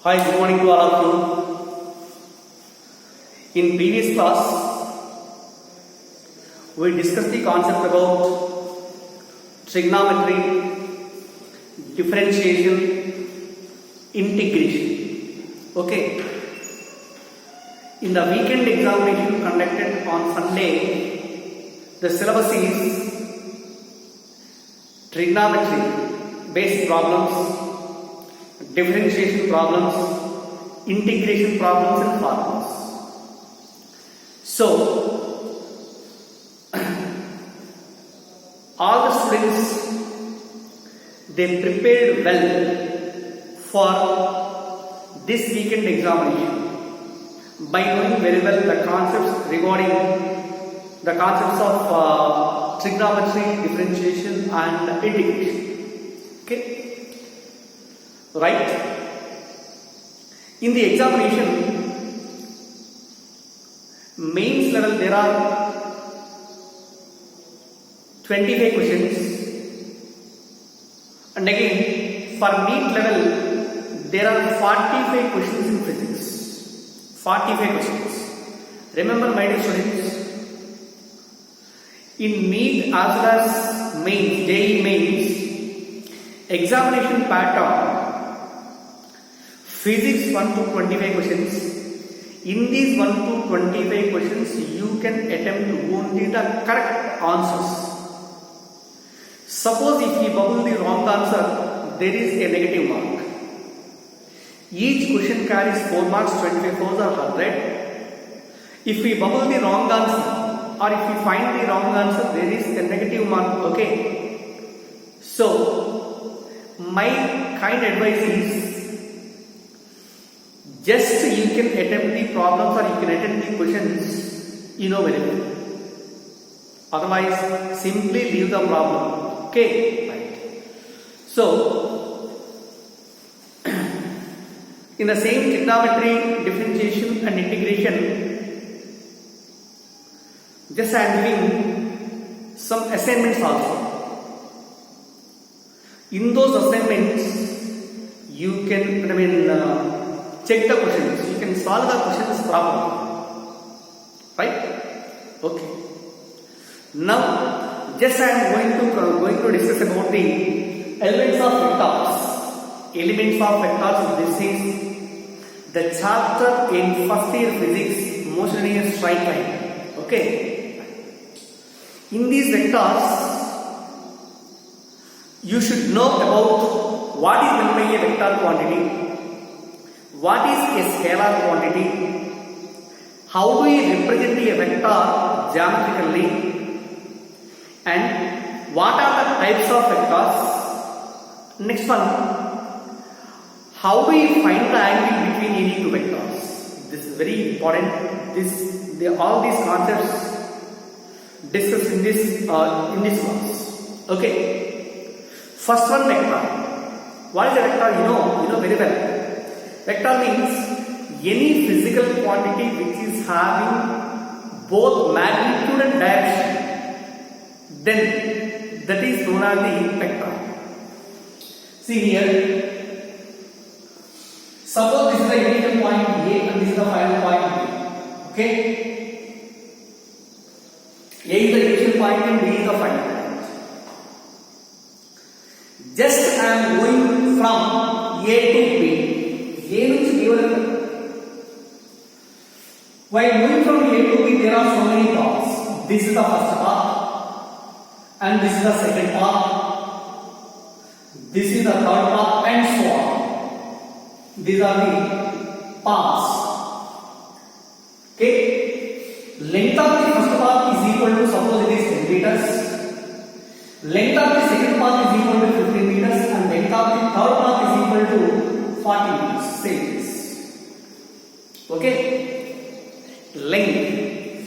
Hi, good morning to all of you. In previous class, we discussed the concept about trigonometry, differentiation, integration. Okay. In the weekend examination conducted on Sunday, the syllabus is trigonometry, basic problems, differentiation problems, integration problems and formulas. So, all the students, they prepared well for this weekend examination by knowing very well the concepts regarding the concepts of trigonometry, differentiation and integration. Okay, right? In the examination, mains level there are 25 questions, and again for NEET level there are 45 questions in physics. 45 questions. Remember, my dear students, in NEET as well as mains, JEE mains, examination pattern, physics 1 to 25 questions. In these 1 to 25 questions, you can attempt only the correct answers. Suppose if you bubble the wrong answer, there is a negative mark. Each question carries 4 marks, 25 4s are 100. If we bubble the wrong answer or if we find the wrong answer, there is a negative mark. Okay. So, my kind advice is, just you can attempt the problems or you can attempt the questions, you know very well. Otherwise, simply leave the problem. Okay. Right. So, in the same trigonometry, differentiation and integration, just I am giving some assignments also. In those assignments, you can check the questions. You can solve the questions properly. Right? Okay. Now, just I am going to discuss about the elements of vectors. Elements of vectors. This is the chapter in first year physics, motion in a straight line. Okay. In these vectors, you should know about what is meant by a vector quantity, what is a scalar quantity, how do we represent a vector geometrically, and what are the types of vectors. Next one, how do we find the angle between any two vectors? This is very important. All these concepts discussed in this class. Okay. First one, vector. What is a vector? You know very well. Vector means any physical quantity which is having both magnitude and direction, then that is known as the vector. See here. Suppose this is the initial point A and this is the final point B. Okay? A is the initial point and B is the final point. Just I am going from A to B. A means given. While moving from A to B, there are so many paths. This is the first path, and this is the second path. This is the third path, and so on. These are the paths. Okay. Length of the first path is equal to, suppose it is 10 meters. Length of the second path is equal to 15 meters, and length of the third path is equal to 40 meters. Say this. Okay. Length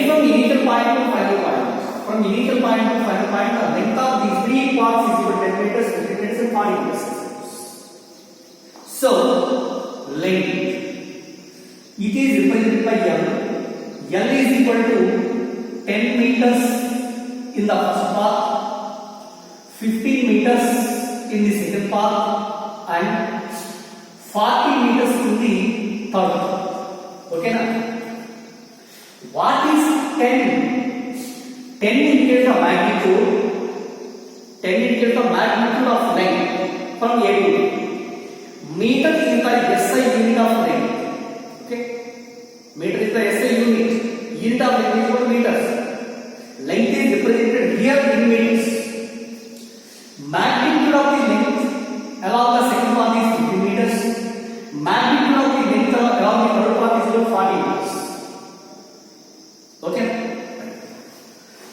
from initial point to final point. From initial point to final point, the length of these three parts is equal to 10 meters, 15 meters, and 40 meters. So, length, it is represented by L. L is equal to 10 meters in the first path, 15 meters in the second path, and 40 meters earth. Okay na? What is 10? 10 indicates the magnitude. 10 indicates the magnitude of length from A to B. Meter is the SI unit of length. Okay? Meter is the SI unit. Unit of length is called meters. Length is represented here in meters. Magnitude of the length along the second path is 50 meters. Magnitude of the length along the third path is about 40 meters. Okay?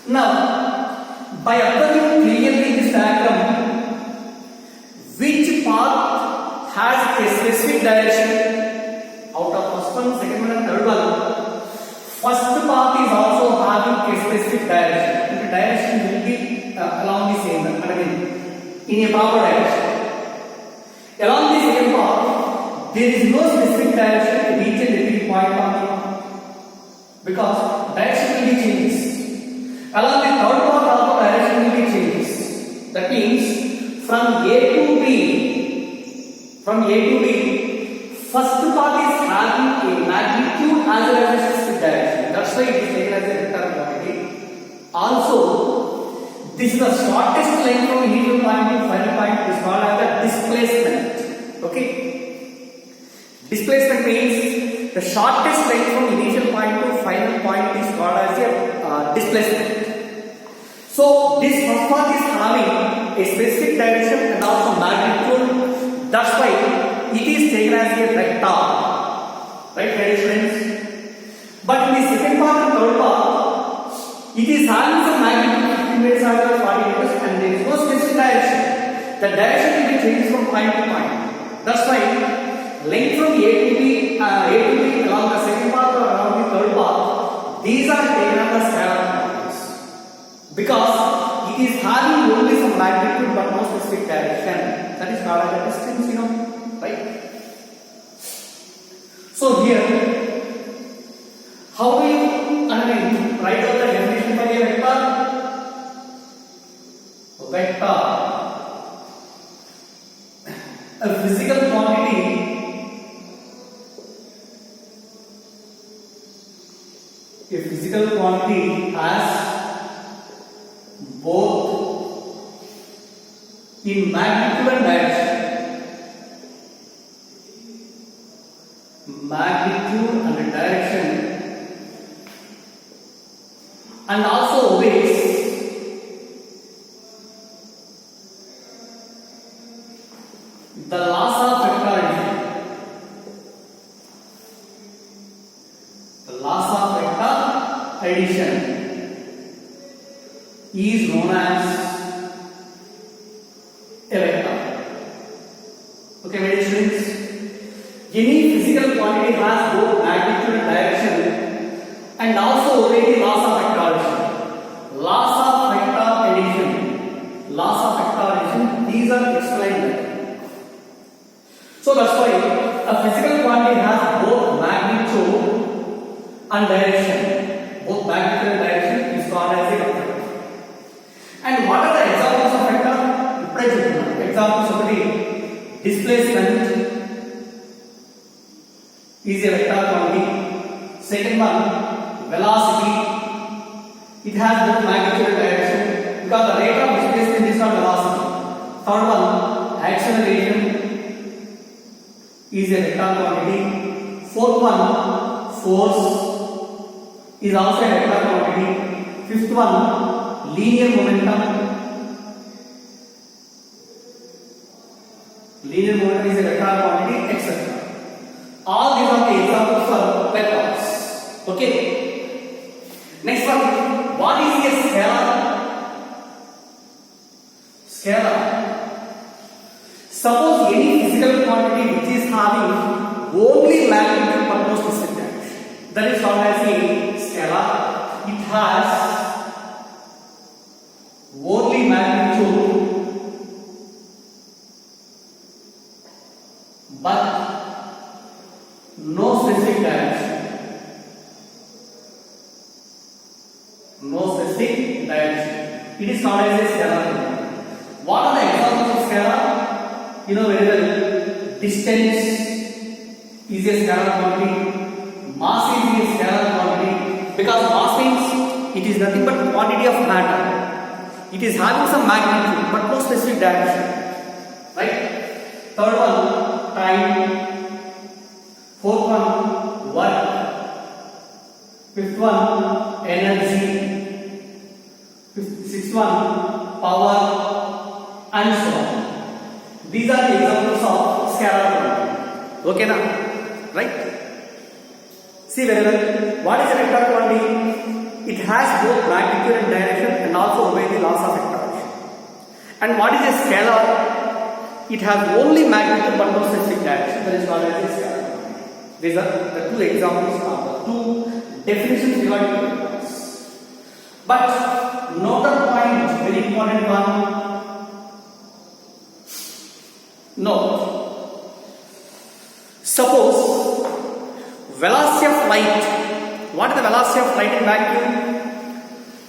Now, by observing clearly this diagram, which path has a specific direction out of first one, second one, and third one? First path is also having a specific direction. The direction will be along the same, in a proper direction. Along the second path, there is no specific direction at each and every point on the path, because direction will be changes. Along the third path, also direction will be changes. That means from A to B, first path is having a magnitude as well as a specific direction. That's why it is taken as a vector quantity. Also, this is the shortest length from initial point to final point is called as the displacement. Okay? Displacement means the shortest length from initial point to final point is called as a displacement. So, this first path is having a specific direction and also magnitude. That's why it is taken as a vector. Right, friends? But in the second part and third part, it is having some magnitude 50 meters as well as 40 meters, and there is no specific direction. The direction will be changed from point to point. That's why length from A to B along the second path or along the third path, these are taken as the scalar quantities, because it is having only some magnitude but no specific direction. That is called as a distance, right? So here, how do you write out the definition for a vector? Vector, a physical quantity. A physical quantity has both in magnitude and direction. Magnitude and direction, and also obeys the laws of vector addition. The laws of vector addition is known as a vector. Okay, my dear students, any physical quantity has both magnitude and direction, and also obey the laws of vector addition. Laws of vector addition. Laws of vector addition, these are explained. So that's why a physical quantity has both magnitude and direction. Both magnitude and direction is called as a vector. And what are the examples of vector? Examples of the displacement is a vector quantity. Second one, velocity. It has both magnitude and direction, because the rate of displacement is called velocity. Third one, acceleration is a vector quantity. Fourth one, force is also a vector quantity. Fifth one, linear momentum. Linear momentum is a vector quantity, etc. All these are the examples for vectors. Okay. Next one, what is a scalar? Scalar. Suppose any physical quantity which is having only magnitude but no specific direction, that is called as a scalar. It has only magnitude but no specific direction. No specific direction. It is called as a scalar. What are the examples of scalar? You know very well. Distance is is a scalar quantity. Mass is a scalar quantity because mass means it is nothing but quantity of matter. It is having some magnitude but no specific direction. Right? Third one, time. Fourth one, work. Fifth one, energy. Sixth one, power, and so on. These are the examples of scalar quantity. Okay now? Right? See very well. What is a vector quantity? It has both magnitude and direction and also obey the laws of vectorization. And what is a scalar? It has only magnitude but no specific direction. That is called as a scalar quantity. These are the two examples of the two definitions regarding vectors. But note the point, very important one. Note. Suppose velocity of light. What is the velocity of light in vacuum?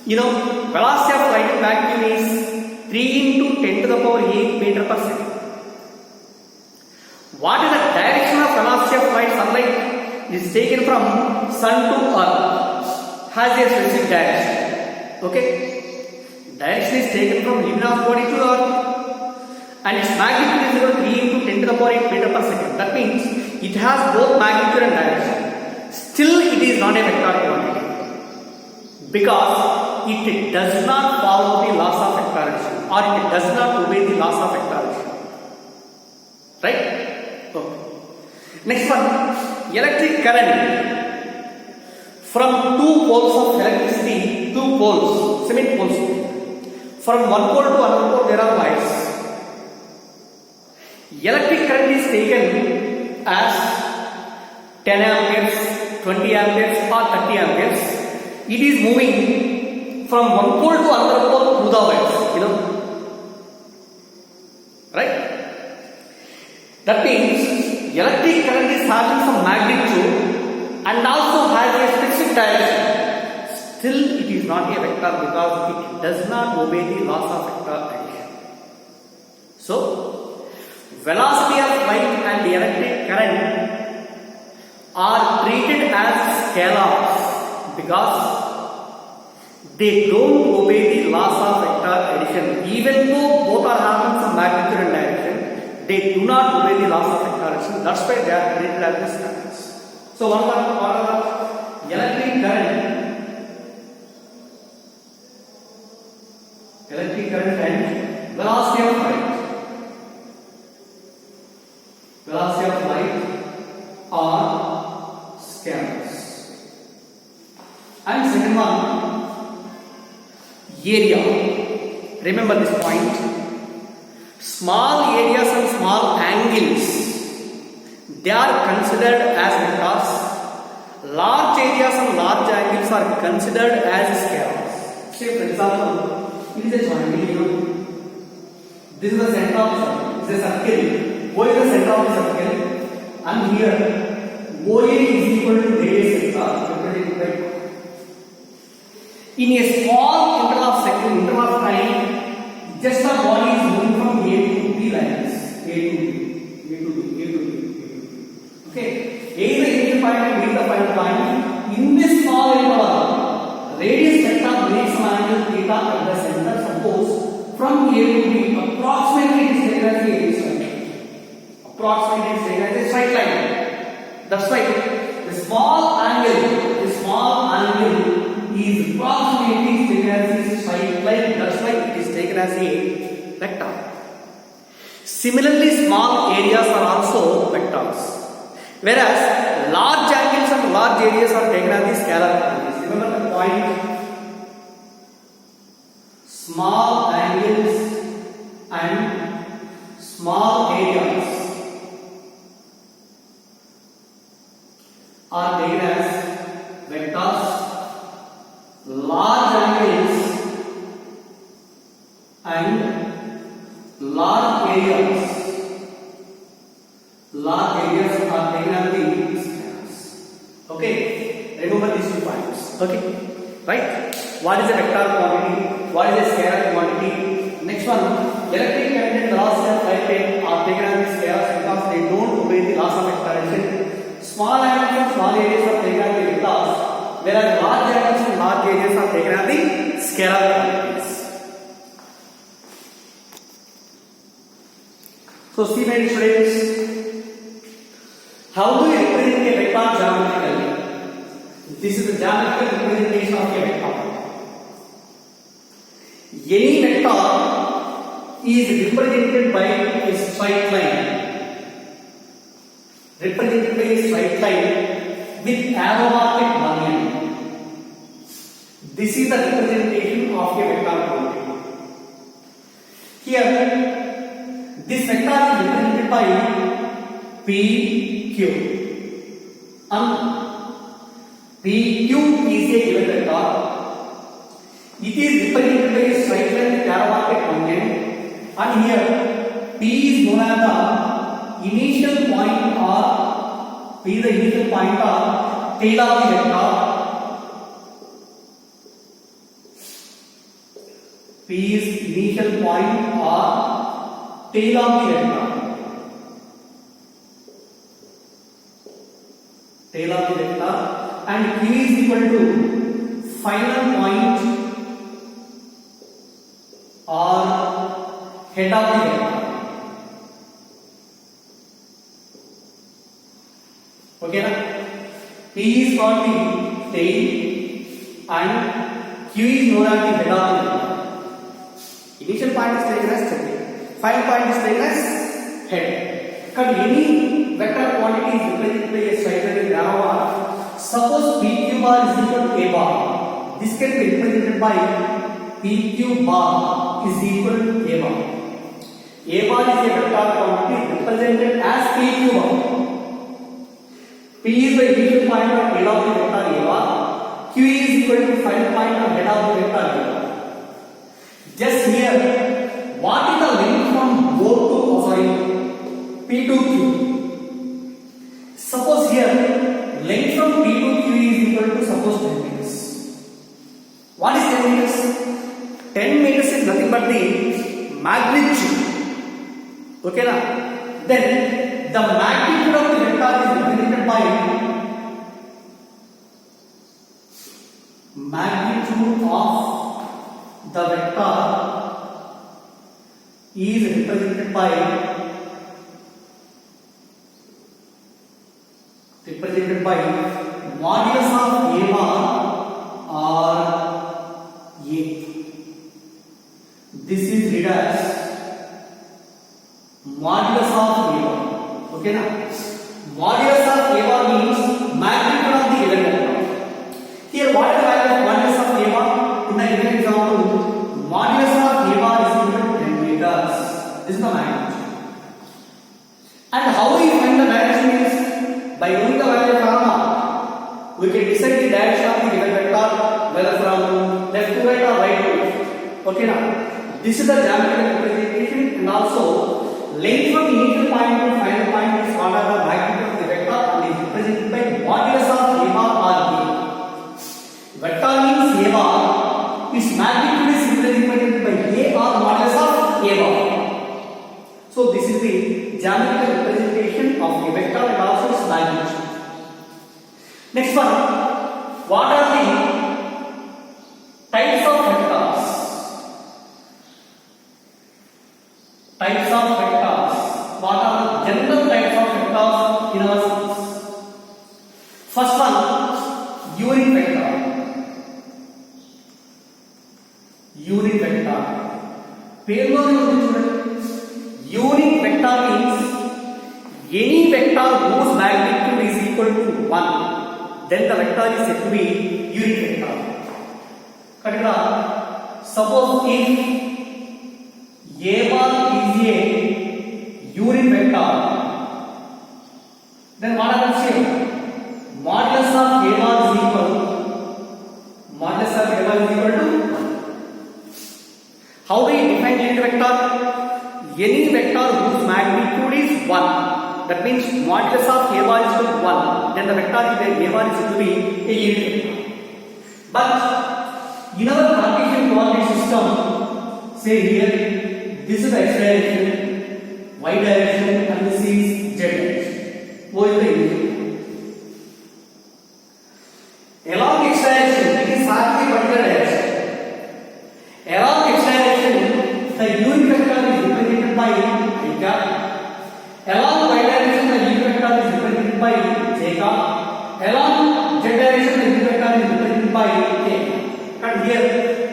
You know, velocity of light in vacuum is 3 into 10 to the power 8 meter per second. What is the direction of velocity of light? Sunlight is taken from sun to earth. Has a specific direction. Okay? Direction is taken from luminous body to earth. And its magnitude is equal to 3 into 10 to the power 8 meter per second. That means it has both magnitude and direction. Still, it is not a vector quantity because it does not follow the laws of vectorization or it does not obey the laws of vectorization. Right? Okay. Next one, electric current. From two poles of electricity, two poles, cement poles. From one pole to another pole, there are wires. Electric current is taken as 10 amperes, 20 amperes or 30 amperes. It is moving from one pole to another pole through the wires, you know. Right? That means electric current is having some magnitude and also has a specific direction. Still it is not a vector because it does not obey the laws of vector addition. So, velocity of light and electric current are treated as scalars because they don't obey the laws of vector addition. Even though both are having some magnitude and direction, they do not obey the laws of vector addition. That's why they are treated as scalars. So one of electric current and velocity of light. Velocity of light are scalars. And second one, area. Remember this point. Small areas and small angles, they are considered as vectors. Large areas and large angles are considered as scalars. Say for example, it is a triangle. This is the center of the circle. It is a circle. O is the center of the circle, and here OA is equal to radius vector. In a small interval of second, interval of time, just the body is moving from A to B lines. A to B, A to B, A to B, A to B. Okay. A is the initial point and B is the final point. In this small interval, radius vector makes an angle theta at the center. Suppose from A to B, approximately it is taken as a radius line. Approximately it is taken as a straight line. That's why the small angle is approximately taken as a straight line. That's why it is taken as a vector. Similarly, small areas are also vectors, whereas large angles and large areas are taken as the scalar quantities. Remember the point: small angles and small areas are taken as vectors. Large angles and large areas are taken as the scalars. Okay, remember these 2 points. Okay, right? What is a vector quantity? What is a scalar quantity? Next one, electric current and velocity of light are taken as the scalars because they don't obey the laws of vectorization. Small angles and small areas are taken as the vectors, whereas large angles and large areas are taken as the scalar quantities. So see my students, how do we represent a vector geometrically? This is the geometrical representation of a vector. Any vector is represented by a straight line. Represented by a straight line with arrow mark at one end. This is the representation of a vector quantity. Here, this vector is represented by PQ. PQ is a given vector. It is represented by a straight line with arrow mark at one end. And here, P is known as the initial point or P is the initial point or tail of the vector. P is initial point or tail of the vector. Tail of the vector, and Q is equal to final point or head of the vector. Okay na? P is called the tail and Q is known as the head of the vector. Initial point is taken as tail, final point is taken as head. But any vector quantity is represented by a straight line with arrow mark. Suppose PQ bar is equal to A bar. This can be represented by PQ bar is equal to A bar. A bar is a vector quantity represented as PQ bar. P is the initial point of tail of the vector A bar. Q is equal to final point of head of the vector A bar. Just here, what is the length from both to P to Q? Suppose here, length from P to Q is equal to suppose 10 meters. What is 10 meters? 10 meters is nothing but the magnitude. Okay na? Then the magnitude of the vector is represented by magnitude of the vector is represented by modulus of A bar or A. This is read as modulus of A bar. Okay na? Modulus of A bar means magnitude of the given vector. Here what is the value of modulus of A bar? In the given example, modulus of A bar is equal to 10 meters. This is the magnitude. And how we find the direction is by knowing the value of gamma, we can decide the direction of the given vector, whether from left to right or right to left. Okay now, this is the geometrical representation, and also length from initial point to final point is called as the magnitude of the vector and is represented by modulus of A bar or B. Vector means A bar, its magnitude is represented by A or modulus of A bar. So this is the geometrical representation of a vector and also its magnitude. Next one, what are the types of vectors? Types of vectors. What are the general types of vectors in our space? First one, unit vector. Unit vector. Unit vector means any vector whose magnitude is equal to 1, then the vector is said to be unit vector. Suppose if A bar is a unit vector, then what happens here? Modulus of A bar is equal to 1. How do you define unit vector? Any vector whose magnitude is 1, that means modulus of A bar is equal to 1, then the vector A bar is to be a unit vector. But in our Cartesian coordinate system, say here, this is x direction, y direction, and this is z direction. O is the unit. by j ka. Along z direction the unit vector is represented by k. And here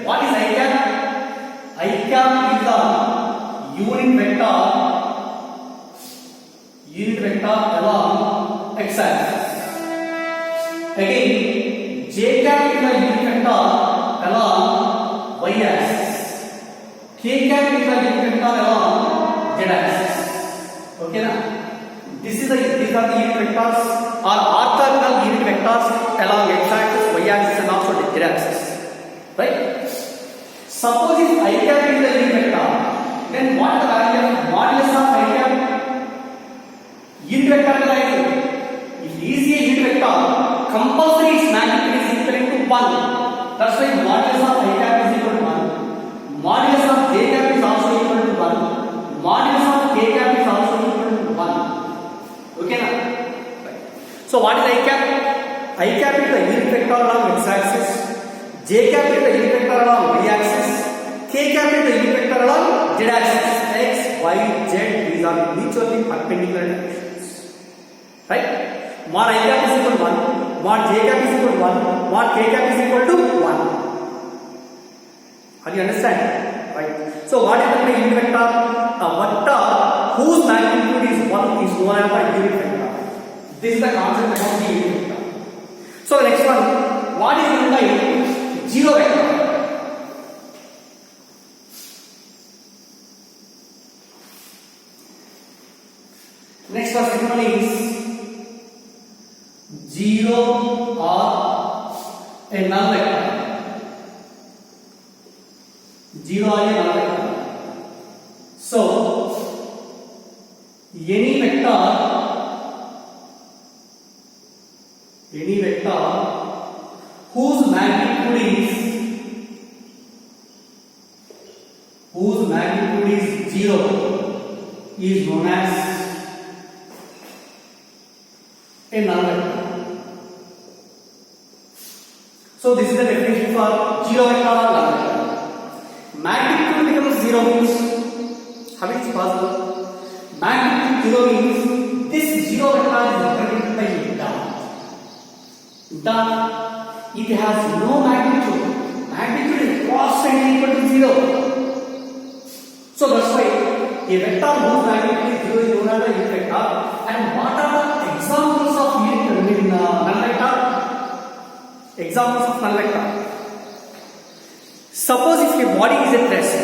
what is I cap? I cap is the unit vector along x axis. Again j cap is the unit vector along y axis. K cap is the unit vector along z axis. Okay na? These are the unit vectors or orthogonal unit vectors along x axis, y axis and also z axis. Right? Suppose if I cap is the unit vector, then what the value of modulus of I cap? Unit vector value. If it is a unit vector, compulsory its magnitude is equivalent to 1. That's why modulus of I cap is equal to 1. Modulus of j cap is also equal to 1. Modulus of k cap is also equal to 1. Okay na? Right. So what is I cap? I cap is the unit vector along x axis. J cap is the unit vector along y axis. K cap is the unit vector along z axis. X, y, z, these are mutually perpendicular directions. Right? Mod I cap is equal to 1. Mod j cap is equal to 1. Mod k cap is equal to 1. Are you understand? Right. So what is the unit vector? A vector whose magnitude is 1 is known as the unit vector. This is the concept about the unit vector. So the next one, what is meant by zero vector? Next one, second one is zero or a null vector. Zero or a null vector. So any vector whose magnitude is 0 is known as a null vector. So this is the definition for zero vector or null vector. Magnitude becomes 0 means how it is possible? Magnitude 0 means this zero vector is represented by eta. It has no magnitude. Magnitude is constant equal to 0. So that's why a vector whose magnitude is 0 is known as a unit vector. And what are the examples of null vector? Examples of null vector. Suppose if a body is at rest.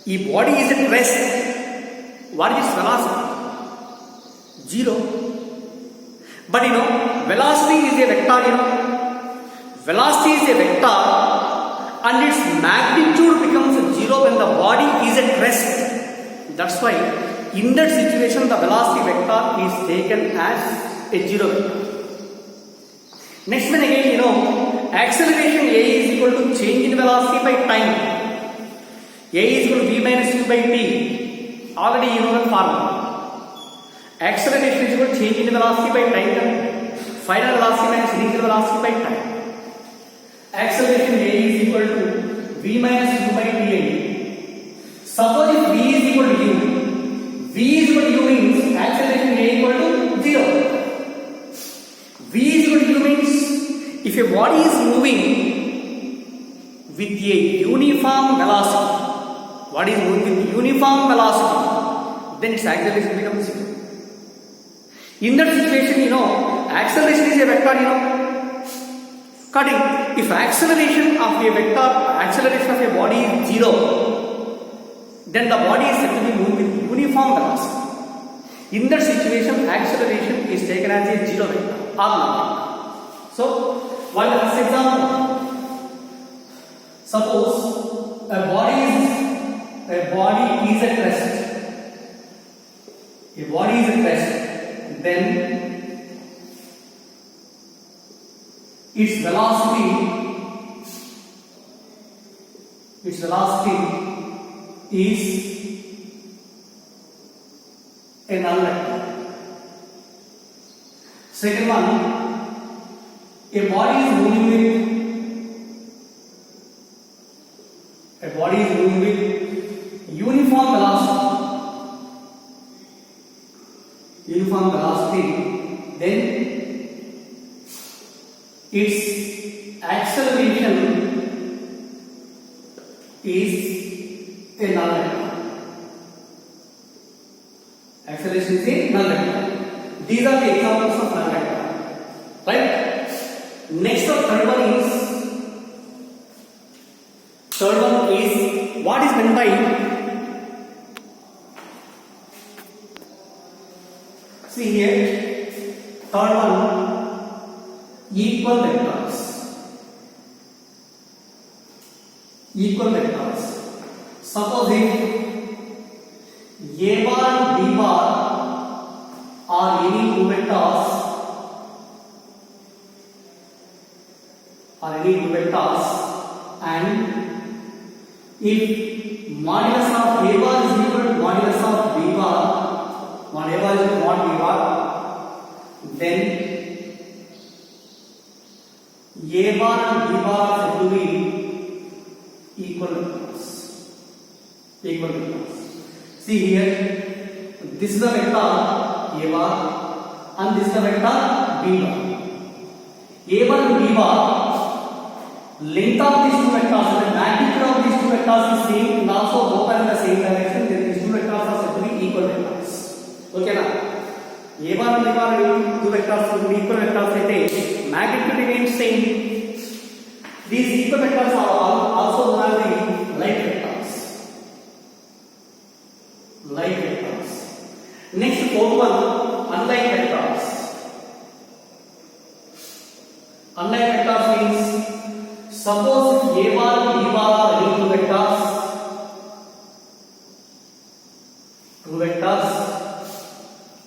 If body is at rest, what is its velocity? 0. But velocity is a vector, Velocity is a vector and its magnitude becomes 0 when the body is at rest. That's why in that situation the velocity vector is taken as a 0 vector. Next one again, acceleration A is equal to change in velocity by time. A is equal to v minus u by t. Already you know the formula. Acceleration is equal to change in velocity by time. Final velocity minus initial velocity by time. Acceleration A is equal to v minus u by t. Suppose if v is equal to u, v is equal to u means acceleration A equal to 0. V is equal to u means if a body is moving with a uniform velocity, what is moving with uniform velocity, then its acceleration becomes 0. In that situation, acceleration is a vector, Cutting. If acceleration of a body is 0, then the body is said to be moving with uniform velocity. In that situation, acceleration is taken as a 0 vector or not. So, what is the first example? Suppose a body is at rest. A body is at rest. Then its velocity is a null vector. Second one, a body is moving with uniform velocity. uniform velocity, then its acceleration is a null vector. Acceleration is a null vector. These are the examples of null vector, right? Next, the third one is what is meant by, see here, third one, equal vectors. Equal vectors. Suppose if A bar and B bar are any two vectors, and if modulus of A bar is equal to modulus of B bar, mod A bar is equal to mod B bar, then A bar and B bar are said to be equal vectors. See here, this is the vector A bar and this is the vector B bar. A bar and B bar, length of these two vectors and the magnitude of these two vectors is same, and also both are in the same direction. Then these two vectors are said to be equal vectors. Okay na? A bar and B bar two vectors will be equal vectors. Magnitude remains same. These equal vectors are also known as the like vectors. Next, fourth one, unlike vectors. Unlike vectors means, suppose if A bar and B bar are equal vectors,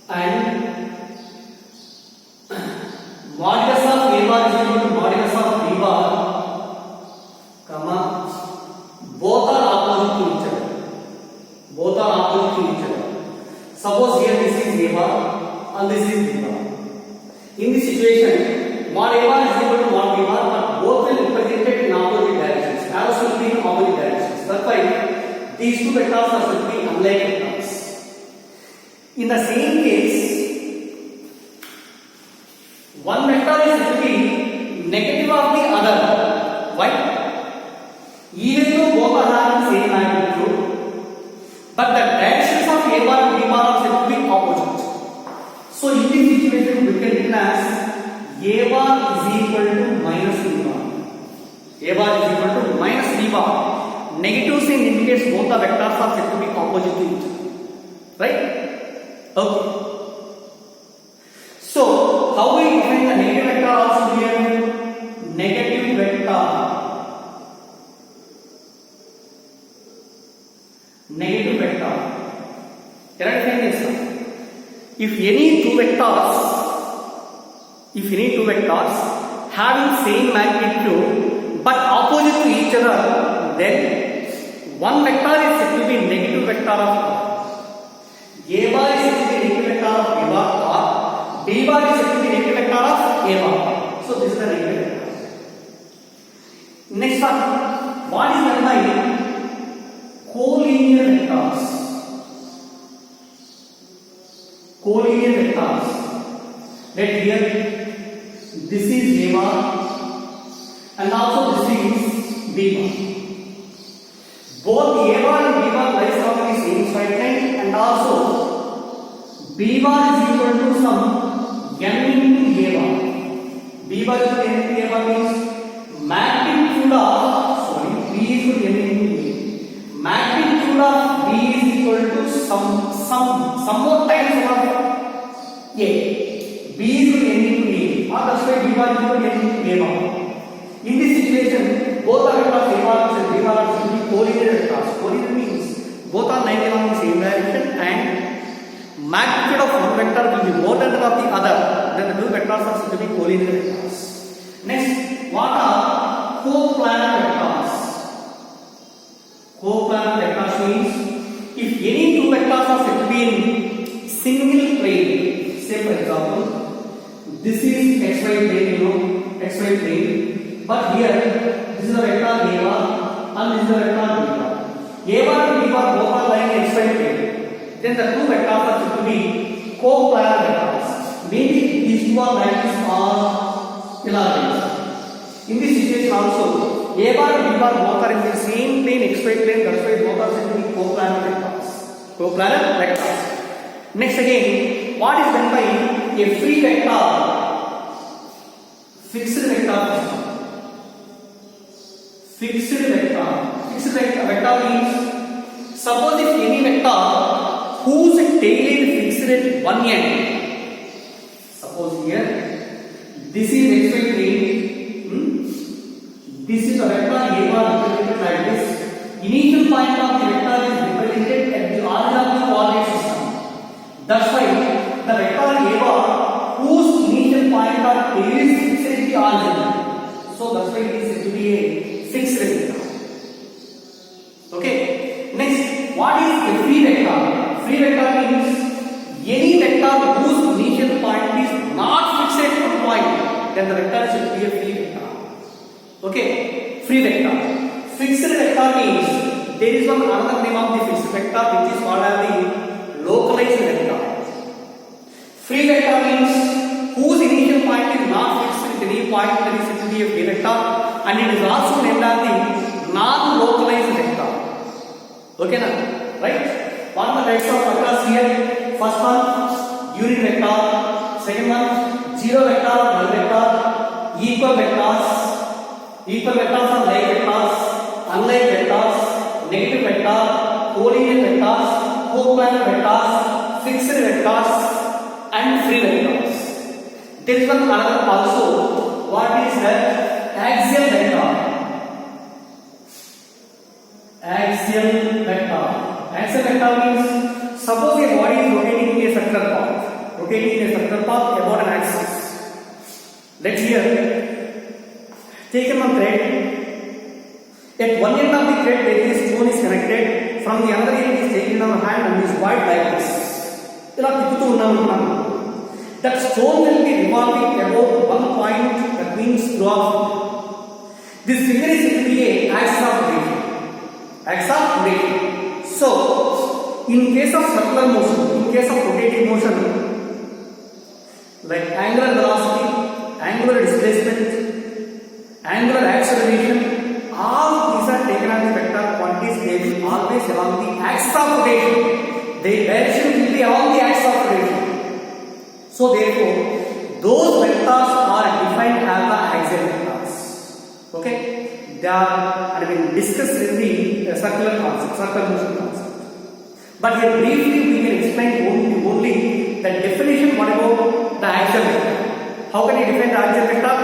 and modulus of A bar is equal to modulus of B bar, both are opposite to each other. Suppose here this is A bar and this is B bar. In this situation, mod A bar is equal to mod B bar, but both will be represented in opposite directions. Arrows will be in opposite directions. That's why these two vectors are said to be unlike vectors. In the same case, one vector is said to be negative of the other. Why? Even though both are having same magnitude, but the directions of A bar and B bar are said to be opposite. So in this situation, we can written as A bar is equal to minus B bar. A bar is equal to minus B bar. Negative sign indicates both the vectors are said to be opposite to each other. Right? Okay. So how we define the negative vector also here? Negative vector. Can I define this? If any two vectors having same magnitude but opposite to each other, then one vector is said to be negative vector of A bar is said to be negative vector of A bar, or B bar is said to be negative vector of A bar. So this is the negative vector. Next one, what is meant by collinear vectors? Let here, this is A bar and also this is B bar. Both A bar and B bar lies along the same straight line, and also B bar is equal to some n into A bar. B bar is equal to n into A bar means magnitude of, B is equal to n into A. Magnitude of B is equal to some more times of A. B is equal to n into A, or that's why B bar is equal to n into A bar. In this situation, both are vectors A bar and B bar are collinear vectors. Collinear means both are lying along the same direction, and magnitude of one vector will be more than that of the other. Then the two vectors are said to be collinear vectors. Next, what are coplanar vectors? Coplanar vectors means if any two vectors are said to be in single plane. Say for example, this is xy plane, xy plane, but here this is a vector A bar and this is a vector B bar. A bar and B bar both are lying xy plane. Then the two vectors are said to be co-planar vectors. Maybe these two are lines or parallel. In this situation also, A bar and B bar both are in the same plane, xy plane. That's why both are said to be co-planar vectors. Co-planar vectors. Next again, what is done by a free vector? Fixed vector. Fixed vector. Fixed vector means, suppose if any vector whose tail is fixed at one end. Suppose here, this is xy plane. This is a vector A bar represented like this. Initial point of the vector is represented at the origin of the coordinate system. That's why the vector A bar whose initial point of tail is fixed at the origin. So that's why it is said to be a fixed vector. Okay. Next, what is a free vector? Free vector means any vector whose initial point is not fixed at one point. Then the vector should be a free vector. Okay, free vector. Fixed vector means there is one another name of the fixed vector which is called as the localized vector. Free vector means whose initial point is not fixed at any point, that is said to be a free vector, and it is also named as the non-localized vector. Okay, now, right? What are the types of vectors here? First one, unit vector. Second one, zero vector, null vector, equal vectors. Equal vectors are like vectors, unlike vectors, negative vector, collinear vectors, co-planar vectors, fixed vectors, and free vectors. There is one another also. What is that? Axial vector. Axial vector. Axial vector means, suppose a body is rotating in a circular path. Rotating in a circular path about an axis. Let's hear. Taken one thread. At one end of the thread there is stone is connected. From the other end is taken in our hand and is wide like this. That stone will be revolving about one point, that means throughout. This figure is said to be a axis of rotation. Axis of rotation. So, in case of circular motion, in case of rotating motion, like angular velocity, angular displacement, angular acceleration, all these are taken as the vector quantities. They will always along the axis of rotation. Their direction will be along the axis of rotation. So therefore, those vectors are defined as the axial vectors. Okay, they are discussed in the circular concept, circular motion concept. But here briefly we can explain only the definition. What about the axial vector? How can you define the axial vector?